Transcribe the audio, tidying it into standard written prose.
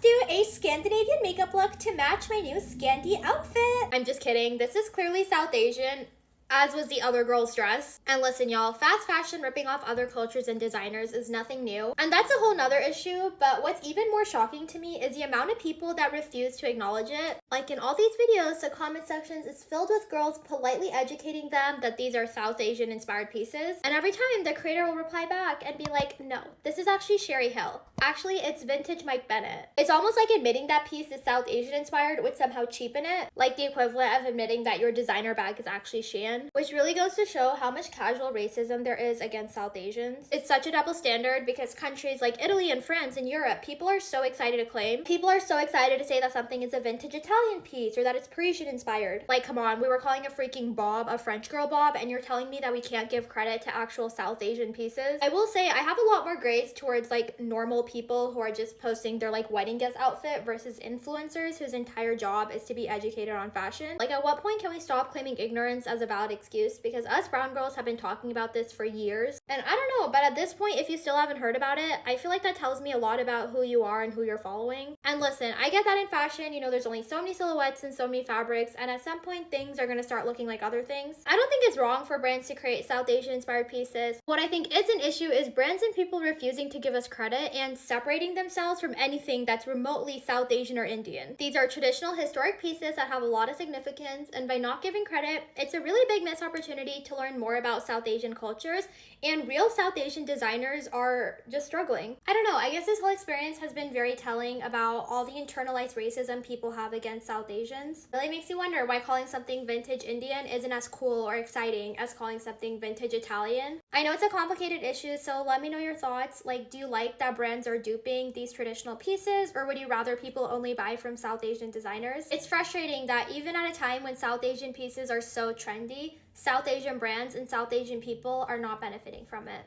do a Scandinavian makeup look to match my new Scandi outfit. I'm just kidding. This is clearly South Asian, as was the other girl's dress. And listen, y'all, fast fashion ripping off other cultures and designers is nothing new. And that's a whole nother issue, but what's even more shocking to me is the amount of people that refuse to acknowledge it. Like in all these videos, the comment sections is filled with girls politely educating them that these are South Asian inspired pieces. And every time the creator will reply back and be like, no, this is actually Sherry Hill. Actually, it's vintage Mike Bennett. It's almost like admitting that piece is South Asian inspired would somehow cheapen it, like the equivalent of admitting that your designer bag is actually Shein, which really goes to show how much casual racism there is against South Asians. It's such a double standard because countries like Italy and France and Europe, people are so excited to claim. People are so excited to say that something is a vintage Italian piece or that it's Parisian inspired. Like, come on, we were calling a freaking bob a French girl bob, and you're telling me that we can't give credit to actual South Asian pieces? I will say I have a lot more grace towards like normal people who are just posting their like wedding guest outfit versus influencers whose entire job is to be educated on fashion. Like, at what point can we stop claiming ignorance as a valid excuse? Because us brown girls have been talking about this for years. And I don't know, but at this point, if you still haven't heard about it, I feel like that tells me a lot about who you are and who you're following. And listen, I get that in fashion, you know, there's only so many silhouettes and so many fabrics, and at some point things are gonna start looking like other things. I don't think it's wrong for brands to create South Asian inspired pieces. What I think is an issue is brands and people refusing to give us credit and separating themselves from anything that's remotely South Asian or Indian. These are traditional historic pieces that have a lot of significance, and by not giving credit, it's a really big missed opportunity to learn more about South Asian cultures, and real South Asian designers are just struggling. I don't know, I guess this whole experience has been very telling about all the internalized racism people have against South Asians. It really makes you wonder why calling something vintage Indian isn't as cool or exciting as calling something vintage Italian. I know it's a complicated issue, so let me know your thoughts. Like, do you like that brands are duping these traditional pieces, or would you rather people only buy from South Asian designers? It's frustrating that even at a time when South Asian pieces are so trendy, South Asian brands and South Asian people are not benefiting from it.